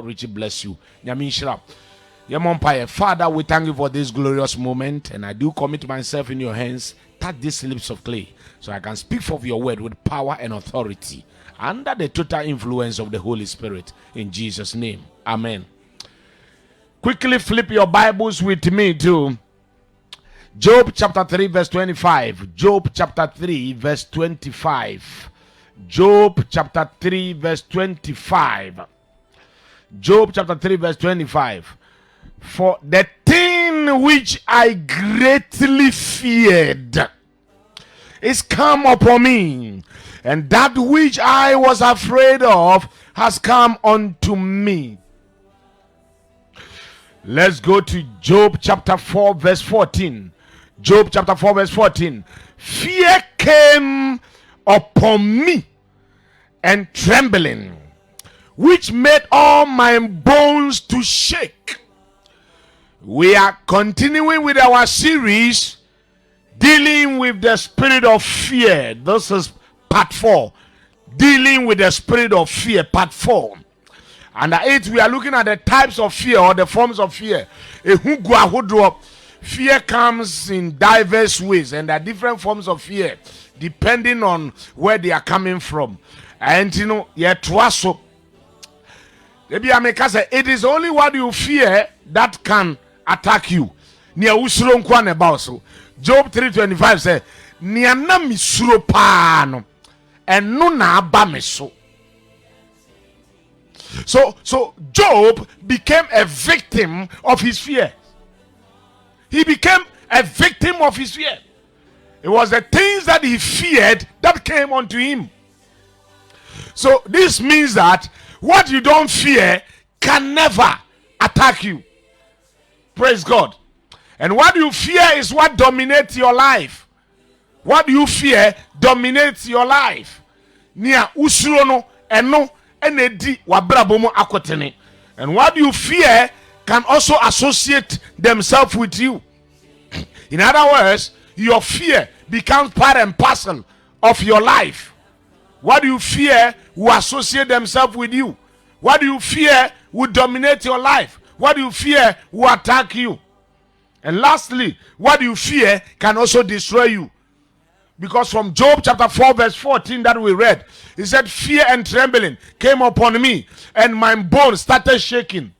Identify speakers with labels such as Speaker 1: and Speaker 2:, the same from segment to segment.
Speaker 1: Richie bless you. Nyamin Shrap. Yamompire, Father, we thank you for this glorious moment, and I do commit myself in your hands. Touch these lips of clay so I can speak forth your word with power and authority under the total influence of the Holy Spirit. In Jesus' name, amen. Quickly flip your Bibles with me to Job chapter 3 verse 25. Job chapter 3 verse 25. Job chapter 3 verse 25. Job chapter 3 verse 25. For the thing which I greatly feared is come upon me, and that which I was afraid of has come unto me. Let's go to Job chapter 4 verse 14. Job chapter 4 verse 14. Fear came upon me and trembling, which made all my bones to shake. We are continuing with our series dealing with the spirit of fear. This is part 4. Dealing with the spirit of fear, part 4. Under 8, we are looking at the types of fear or the forms of fear. Fear comes in diverse ways, and there are different forms of fear depending on where they are coming from. And you know, it is only what you fear that can attack you. Job 3:25 says, Niana misuro paano and no na abameso. So Job became a victim of his fear. He became a victim of his fear. It was the things that he feared that came unto him. So this means that what you don't fear can never attack you. Praise God. And what you fear is what dominates your life. What you fear dominates your life. Nia usurono eno enedi wabrabomo akotene. And what you fear can also associate themselves with you. In other words, your fear becomes part and parcel of your life. What you fear will associate themselves with you. What you fear will dominate your life. What you fear will attack you. And lastly, what you fear can also destroy you. Because from Job chapter 4 verse 14 that we read, he said, fear and trembling came upon me, and my bone started shaking.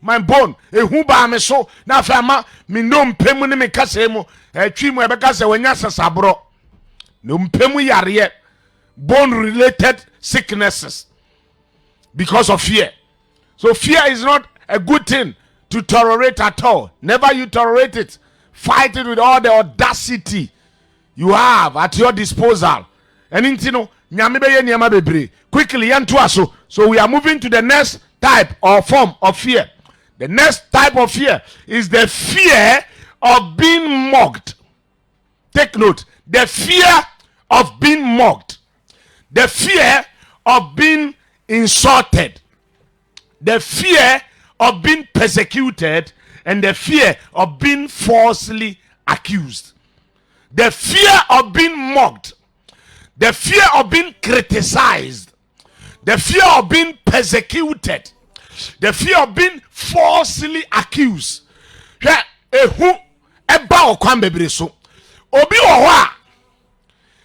Speaker 1: My bone, ehuba me so na fama me no mpemu ne me kase mu etwi mu ebeka se wanya sasabro no mpemu yare bone related sicknesses because of fear. So fear is not a good thing to tolerate at all. Never you tolerate it. Fight it with all the audacity you have at your disposal. And intino nyame be ye nyama bebre. Quickly yanto aso. So we are moving to the next type or form of fear. The next type of fear is the fear of being mocked. Take note. The fear of being mocked. The fear of being insulted. The fear of being persecuted. And the fear of being falsely accused. The fear of being mocked. The fear of being criticized. The fear of being persecuted. The fear of being falsely accused. Ehu eba okwan bebre so. Obi wo ho a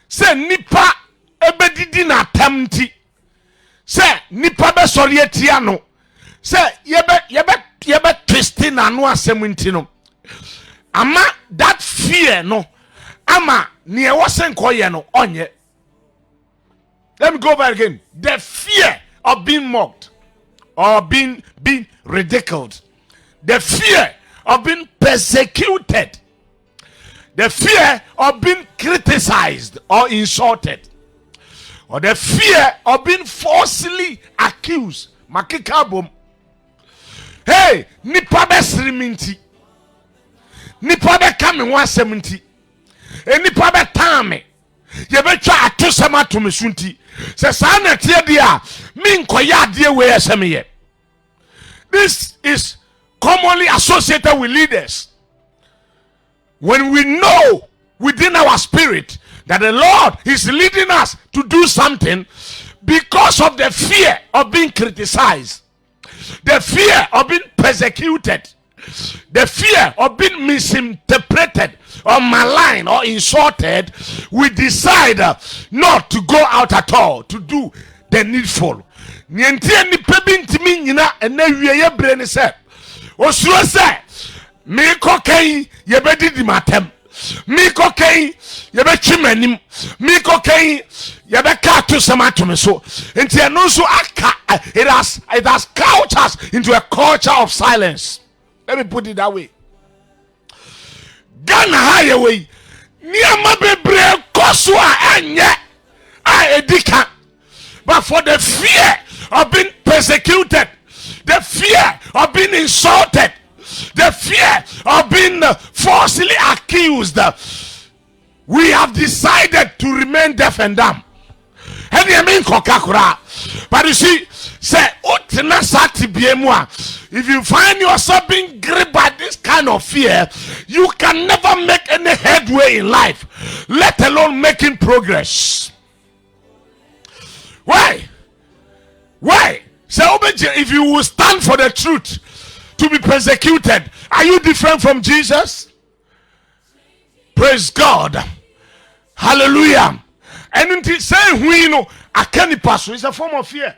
Speaker 1: se nipa ebedidi na tamti. Se nipa be sori etia no. Se yebe twisting anu asem nti no. Ama that fear no. Ama ne e wosen koye no onye. Let me go over again. The fear of being mocked or being ridiculed. The fear of being persecuted. The fear of being criticized or insulted. Or the fear of being falsely accused. Makikabum. Hey, nipa be sriminti. Nipa be kame wa seminti. Nipa be tame. Ye be twa atosema to mesunti. Se sa na tie dia min koya die we asemiye. This is commonly associated with leaders. When we know within our spirit that the Lord is leading us to do something, because of the fear of being criticized, the fear of being persecuted, the fear of being misinterpreted or maligned or insulted, we decide not to go out at all to do the needful. Nientie nipa bi ntimi nyina ena wie ye bre ne se osuro se me kokai ye bedidi matem, me kokai ye be twimanim, me kokai ye be ka to samato me so enti eno so aka it has couched us into a culture of silence. Let me put it that way. Ghana highway niama bebre koso a enye a edika, but for the fear of being persecuted, the fear of being insulted, the fear of being falsely accused, we have decided to remain deaf and dumb. But you see, if you find yourself being gripped by this kind of fear, you can never make any headway in life, let alone making progress. Why? So if you will stand for the truth to be persecuted, are you different from Jesus? Praise God. Hallelujah. And until saying we know I can't pass, it's a form of fear.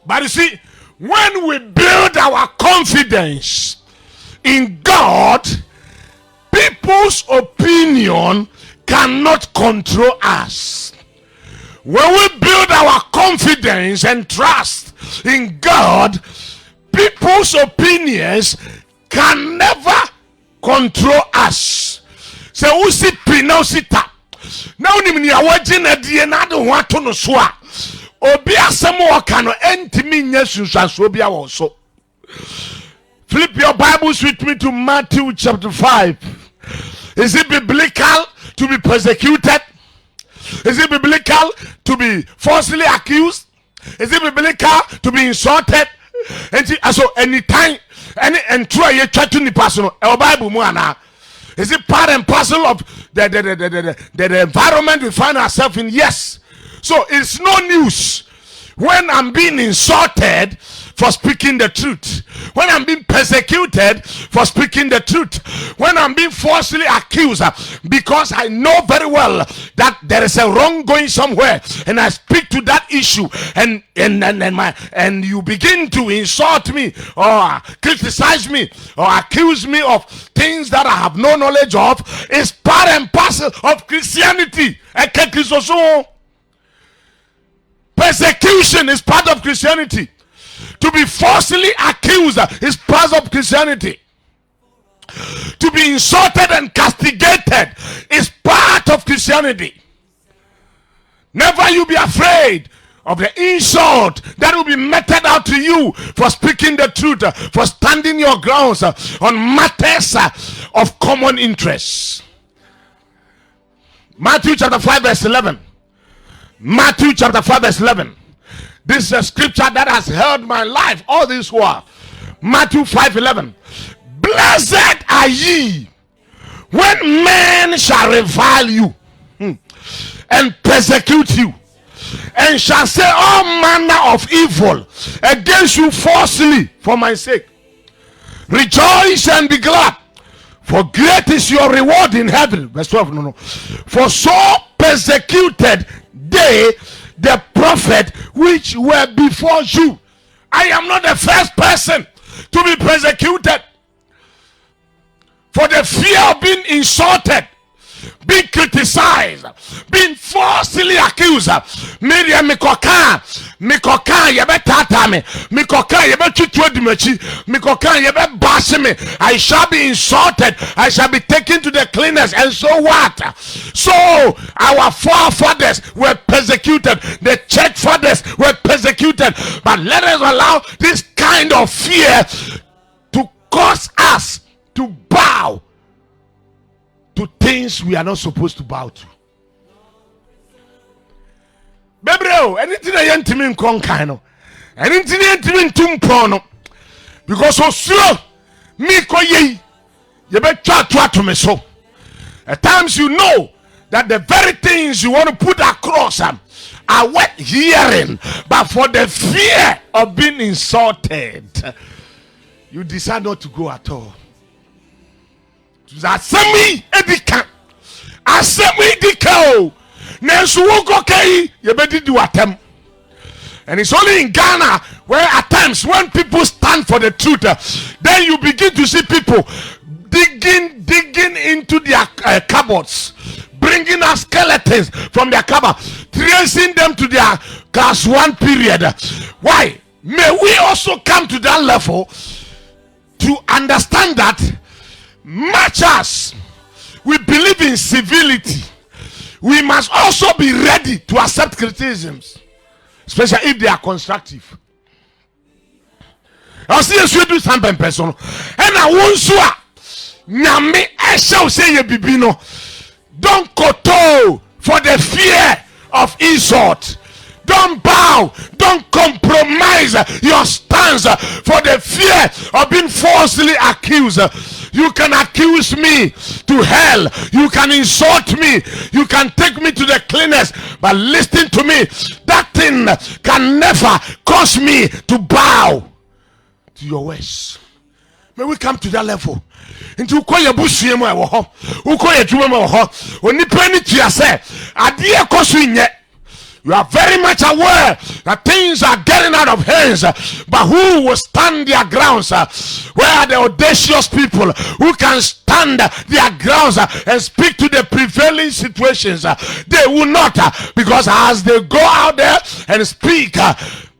Speaker 1: But you see, when we build our confidence in God, people's opinion cannot control us. When we build our confidence and trust in God, people's opinions can never control us. So we see pinosita. Now ni awaje na die na de ho ato no so a obi asem wo ka no entimi nya sunsuaso bia wo so. Flip your Bibles with me to Matthew chapter 5. Is it biblical to be persecuted? Is it biblical to be falsely accused? Is it biblical to be insulted? And so anytime and try you try to personal Bible mu ana. Is it part and parcel of the environment we find ourselves in? Yes. So it's no news when I'm being insulted for speaking the truth, when I'm being persecuted for speaking the truth, when I'm being falsely accused, because I know very well that there is a wrong going somewhere, and I speak to that issue, and you begin to insult me or criticize me or accuse me of things that I have no knowledge of. It's part and parcel of Christianity. Persecution is part of Christianity. To be falsely accused is part of Christianity. To be insulted and castigated is part of Christianity. Never you be afraid of the insult that will be meted out to you for speaking the truth, for standing your grounds on matters of common interest. Matthew chapter 5 verse 11. Matthew chapter 5 verse 11. This is a scripture that has held my life all this while. Matthew 5:11. Blessed are ye when men shall revile you and persecute you, and shall say all manner of evil against you falsely for my sake. Rejoice and be glad, for great is your reward in heaven. Verse 12. For so persecuted they the prophet which were before you. I am not the first person to be persecuted for the fear of being insulted, being criticized, being falsely accused. Miriam Mikoka yebe tata me, Mikoka yebe chutwedimechi, Mikoka yebe bash me. I shall be insulted, I shall be taken to the cleaners, and so what? So our forefathers were persecuted, the church fathers were persecuted, but let us allow this kind of fear to cause us to bow to things we are not supposed to bow to. Bebreo, anything I want to mean konkano, anything I want to mean tumpono, because so slow, me ko ye be twa to me so. At times you know that the very things you want to put across are worth hearing, but for the fear of being insulted, you decide not to go at all. Asemi edika, asemi edika. Nensu woko kei yebedi di watem. And it's only in Ghana where at times when people stand for the truth, then you begin to see people digging into their cupboards, bringing out skeletons from their cupboard, tracing them to their class 1 period. Why? May we also come to that level to understand that much as we believe in civility, we must also be ready to accept criticisms, especially if they are constructive. I see you do something personal, and I want to. Nyame shall say ye bibino. Don't koto for the fear of insult. Don't bow. Don't compromise your stance for the fear of being falsely accused. You can accuse me to hell. You can insult me. You can take me to the cleanest. But listen to me. That thing can never cause me to bow to your words. May we come to that level. Into ukoye busuemu ewo ho. Ukoye dwuma mo ho. Onipa ni tiase. Ade ekoso nye. You are very much aware that things are getting out of hands, but who will stand their grounds? Where are the audacious people who can stand their grounds and speak to the prevailing situations? They will not, because as they go out there and speak,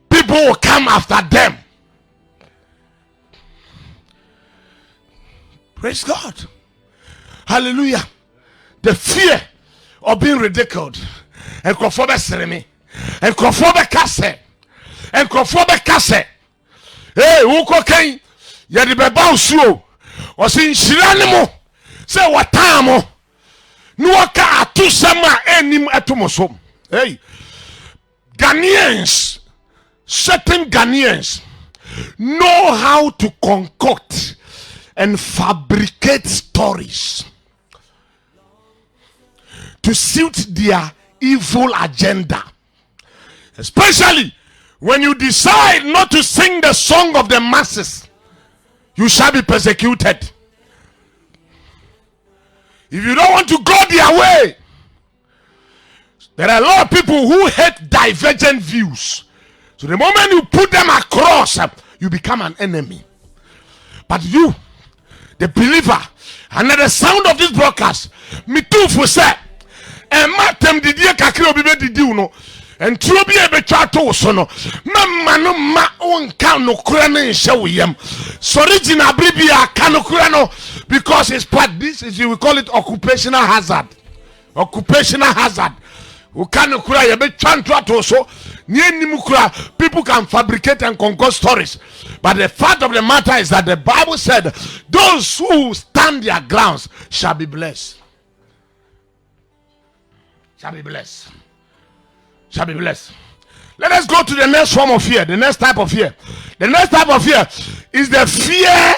Speaker 1: people will come after them. Praise God. Hallelujah. The fear of being ridiculed. And crofobia seremi. And crofobia kase. And crofobia kase. Hey, uko ken. Yadi beba usuo. Osi nshirani mo. Se watamo. Nuwaka atusama enim etumoso. Hey. Ghanaians. Certain Ghanaians know how to concoct and fabricate stories to suit their evil agenda. Especially when you decide not to sing the song of the masses, you shall be persecuted. If you don't want to go their way, there are a lot of people who hate divergent views. So the moment you put them across, you become an enemy. But you, the believer, under the sound of this broadcast, me too for say, and matem didier kakri obi be didi uno, and trubi ebe chato sono, mama ma on kano kurane shawiyem. Sorry, jina bribia kano kurano, because it's part. This is, we call it occupational hazard. Occupational hazard. Ukano kura yebe chanto atoso. People can fabricate and concoct stories, but the fact of the matter is that the Bible said those who stand their grounds shall be blessed. Shall be blessed. Shall be blessed. Let us go to the next form of fear. The next type of fear. The next type of fear is the fear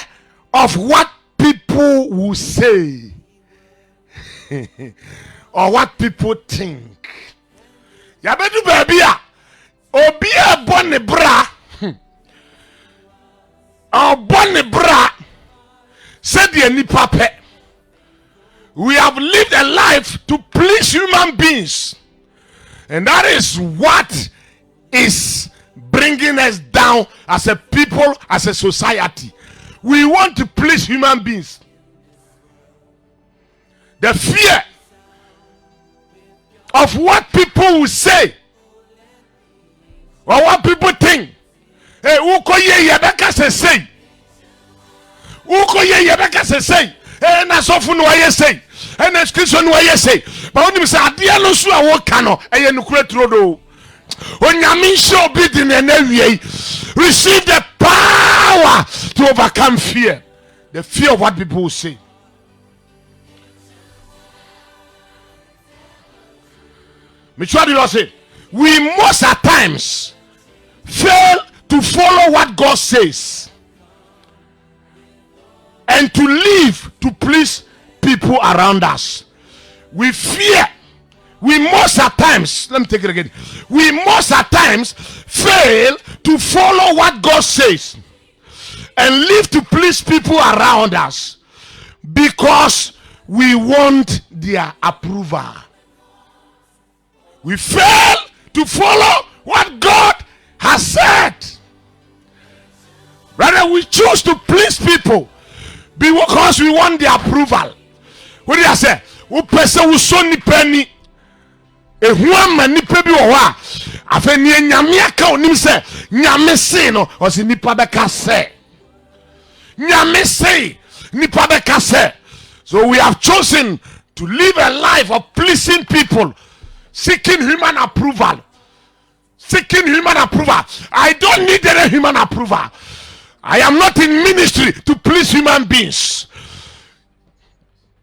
Speaker 1: of what people will say or what people think. Yabedu baby. Obia bonne bra. Bonne bra. Said the nipa pe. We have lived a life to please human beings. And that is what is bringing us down as a people, as a society. We want to please human beings. The fear of what people will say or what people think. Hey, uko ye yebeka se say. Uko ye yebeka se say. Hey, na sofu no ye say. Hey, na scripture no ye say. But when you say adia no so a work cano, hey, nukure trodo. When you show obedient and receive the power to overcome fear. The fear of what people will say. Me try to say, we must at times fail to follow what God says and to live to please people around us. We fear we must at times, let me take it again. We must at times fail to follow what God says and live to please people around us because we want their approval. We fail to follow what God has said. Rather, we choose to please people because we want their approval. What did I say? Who person who so ni penny? A woman ni pebi owa. Afe ni nyame aka onim se nyame se no o se nipa beka se. Nyame se nipa beka se. So we have chosen to live a life of pleasing people, seeking human approval. Seeking human approval. I don't need any human approval. I am not in ministry to please human beings.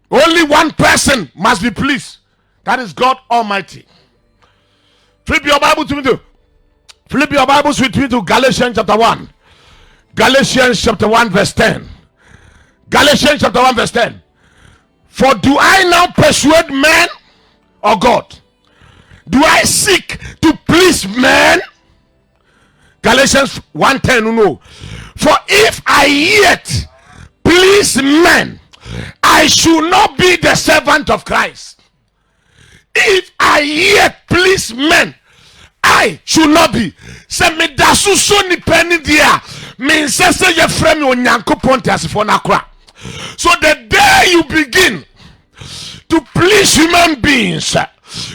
Speaker 1: Only one person must be pleased. That is God Almighty. Flip your Bible to me too. Flip your Bibles with me to Galatians chapter 1. Galatians chapter 1 verse 10. Galatians chapter 1 verse 10. For do I now persuade men or God? Do I seek to please men? Galatians 1:10. No. For if I yet please men, I should not be the servant of Christ. If I yet please men, I should not be. Se me dasu so ni penny dia. Me se ye frame onyankopon tiasefo na kra. So the day you begin to please human beings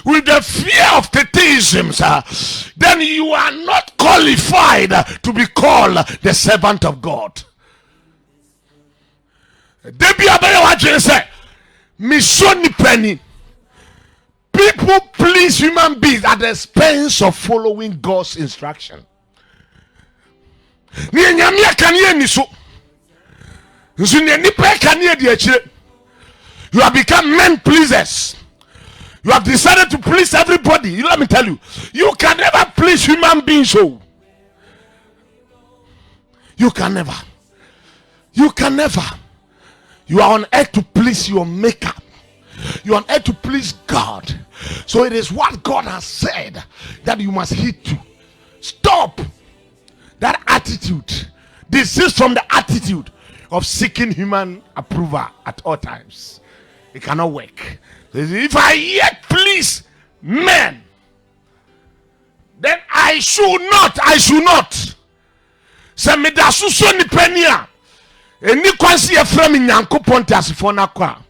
Speaker 1: with the fear of criticisms, then you are not qualified to be called the servant of God. Debi abaye wa say, me so ni penny. People please human beings at the expense of following God's instruction. Ni nyame akane ni so. Nso ni nipa akane di akire. You have become men pleasers. You have decided to please everybody. Let me tell you, you can never please human beings. So you can never. You can never. You are on earth to please your maker. You are on earth to please God. So it is what God has said that you must heed to. Stop that attitude. Desist from the attitude of seeking human approval at all times. It cannot work. If I yet please men, then I should not. Se me da suso ni penia. Eni kwansi e frem nyankopon tiasefo na kwa.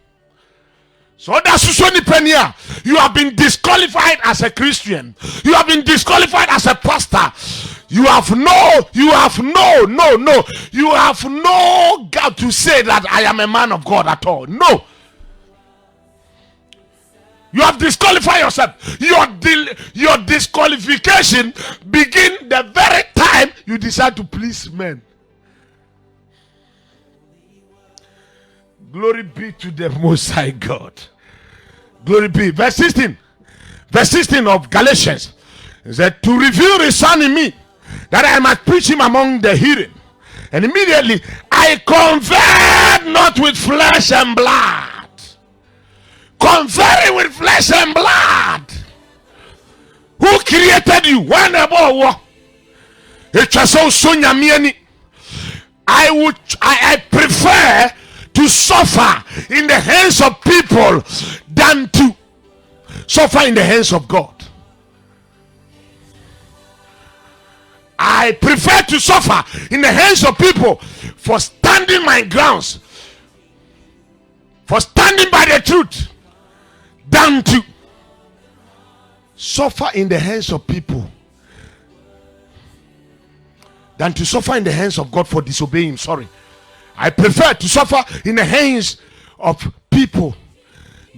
Speaker 1: So that suso ni penia. You have been disqualified as a Christian. You have been disqualified as a pastor. You have no God to say that I am a man of God at all. No. You have disqualified yourself. Your disqualification begin the very time you decide to please men. Glory be to the Most High God. Glory be. Verse 16. Verse 16 of Galatians is that to reveal his son in me, that I might preach him among the heathen. And immediately I conferred not with flesh and blood. Conferring with flesh and blood. Who created you? When about I prefer to suffer in the hands of people than to suffer in the hands of God. I prefer to suffer in the hands of people for standing my grounds, for standing by the truth, than to suffer in the hands of people, than to suffer in the hands of God for disobeying him. Sorry. I prefer to suffer in the hands of people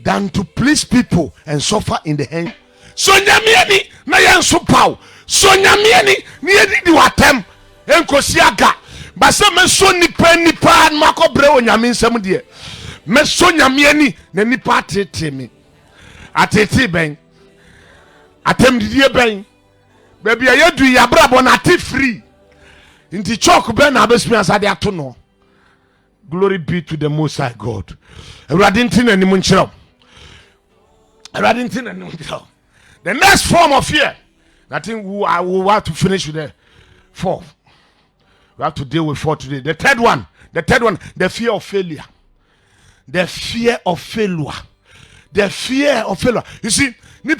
Speaker 1: than to please people and suffer in the hands. So nyamieni na yanso paw. So nyamieni ni edi di watem enkosi aga. Ba se me so nipa mako bre onyame nsem de. Me so nyamieni na nipa atete me. Atete ben. Atem didie ben. Baby ayedu yabrabo na ate free. Inti chok ben na abesmi asade ato no. Glory be to the Most High God. The next form of fear, I think I will have to finish with the 4. We have to deal with 4 today. The third one, the fear of failure. The fear of failure. The fear of failure. You see, the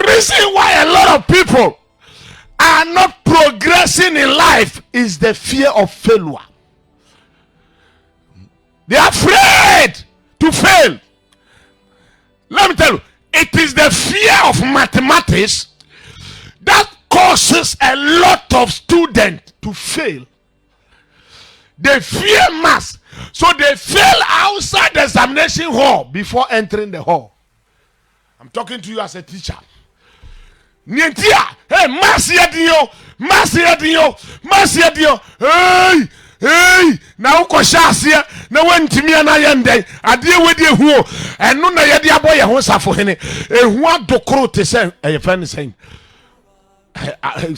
Speaker 1: reason why a lot of people are not progressing in life is the fear of failure. They are afraid to fail. Let me tell you, it is the fear of mathematics that causes a lot of students to fail. They fear maths, so they fail outside the examination hall before entering the hall. I'm talking to you as a teacher. Hey, maths here, hey, now Koshasia, no one to me and I am there. I deal with you who and no idea boy a horse for him. And what do crow to say a friend saying,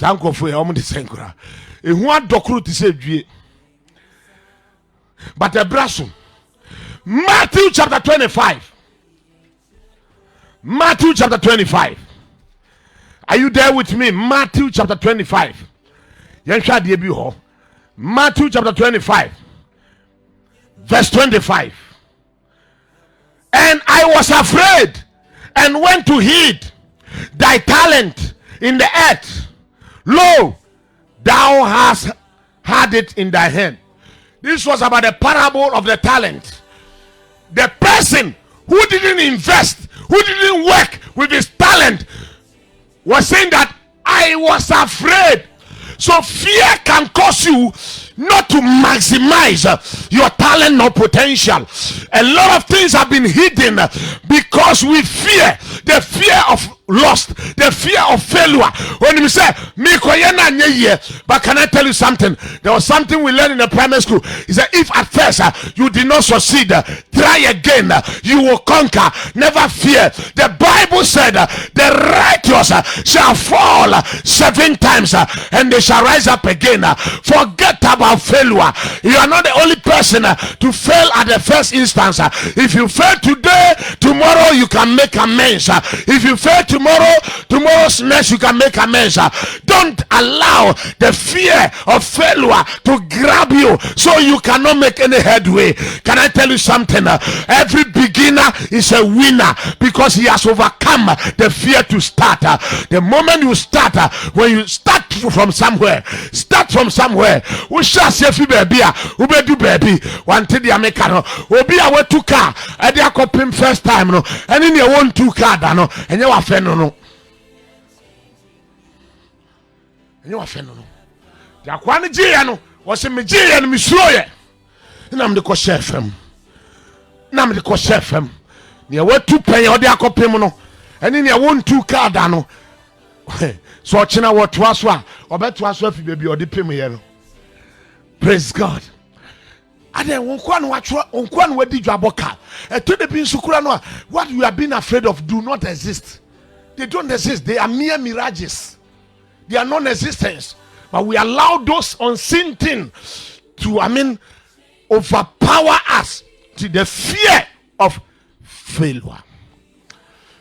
Speaker 1: Uncle for your the same. And what do crow to say, but a brassum. Matthew chapter 25. Matthew chapter 25. Are you there with me? Matthew chapter 25. Yansha debu. Matthew chapter 25, verse 25. And I was afraid and went to hid thy talent in the earth. Lo, thou hast had it in thy hand. This was about the parable of the talent. The person who didn't invest, who didn't work with his talent, was saying that I was afraid. So fear can cause you not to maximize your talent or potential. A lot of things have been hidden because we fear. The fear of lost, the fear of failure. When you say, but can I tell you something? There was something we learned in the primary school. He said, if at first you did not succeed, try again, you will conquer. Never fear. The Bible said, the righteous shall fall 7 times and they shall rise up again. Forget about failure. You are not the only person to fail at the first instance. If you fail today, tomorrow you can make amends. If you fail tomorrow's next you can make amends. Don't allow the fear of failure to grab you so you cannot make any headway. Can I tell you something? Every beginner is a winner because he has overcome the fear to start. The moment you start, when you start from somewhere, we shall see if you baby, we be do baby. One thing the American, we be a way to car, and they are copying first time, no, and in your own 2 car, no, and you are fan, no, and you are fan, no. The Aquani Giano was a Major and Monsieur, and I'm the co-chef. Nam the co-chef. You were 2 pay or the acopimono, and in your own 2 car, no. So China what was one or better was if baby or the premier. Praise God. And then one where did you aboka? And to the bin sukurano, what you have been afraid of do not exist. They don't exist, they are mere mirages, they are non-existence. But we allow those unseen things to overpower us to the fear of failure.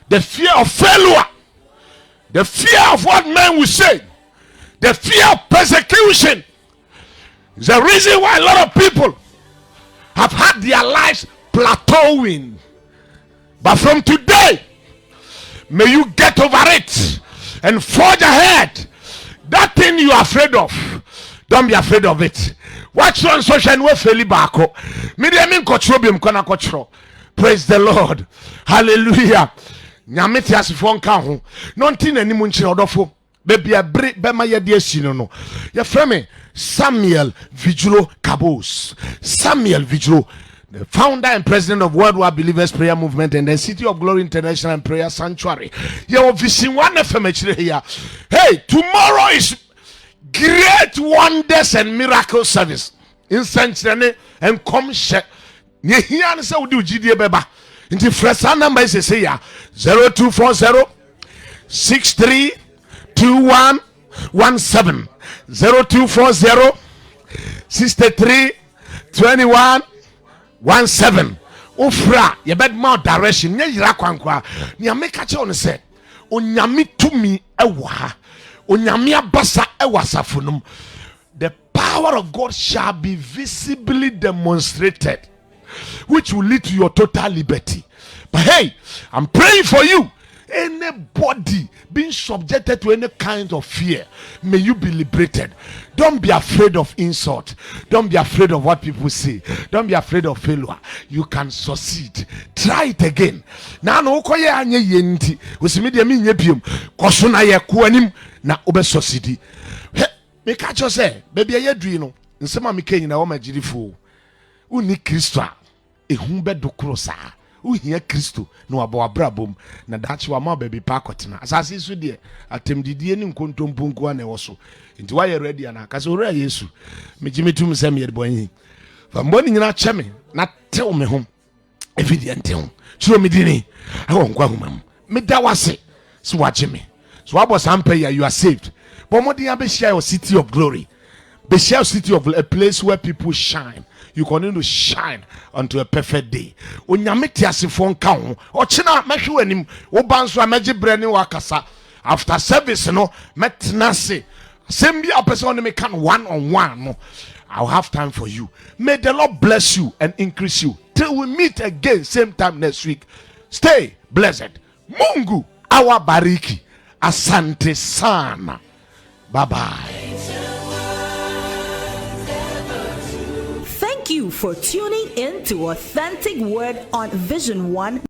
Speaker 1: The fear of failure. The fear of what men will say, the fear of persecution is the reason why a lot of people have had their lives plateauing. But from today, may you get over it and forge ahead. That thing you are afraid of, don't be afraid of it. Watch on social and praise the Lord. Hallelujah. Nyamete asifo nka ho no ntin animu nkyere odofo baby abre bema ye de asino no ye frame Samuel Vigilo Kabos. Samuel Vigilo, the founder and president of Worldwide Believers Prayer Movement and the City of Glory International and Prayer Sanctuary. Your vision one FM here. Hey, tomorrow is great wonders and miracle service in Sanctuary and come share. Ye here say we do GD beba. Into fresh number is say 0240 632117 0240 632117. ofra ye bed more direction nya yira kwankwa nya make che on say onyame tumi ewo ha onyame abasa ewo asafonum. The power of God shall be visibly demonstrated, which will lead to your total liberty. But hey, I'm praying for you. Anybody being subjected to any kind of fear, may you be liberated. Don't be afraid of insult. Don't be afraid of what people say. Don't be afraid of failure. You can succeed. Try it again. Now no koye anye yenti. Usimi de mi nye biom. Koso na ye kuanim na obe succeed. Me catch you say, baby ye dri no. Nsema me kenyi na wo magirifo. Uni Kristo a ehun be do krosa. Uhia Kristo na wabo abrabom na dachi wa ma baby pa kwetena asase su de atemdidie ni nkontomponko na ewo so nti wa ye ready na aka so ora Yesu mejimetum se me yedbon fa mboni nyina cheme na tew me ho evident ho chiro me dini awo nkwa humam me da wase so wache me so wabo sampe ya you are saved but mo dia be share your city of glory. Be share city of a place where people shine. You continue to shine unto a perfect day. Onyame tiasefo nka ho. Ochina mehwe anim. Wo banso ameje brani wakasa. After service no metna se. Same be a person me can one on one no. I'll have time for you. May the Lord bless you and increase you. Till we meet again same time next week. Stay blessed. Mungu awabariki. Asante sana. Bye bye.
Speaker 2: Thank you for tuning in to Authentic Word on Vision One.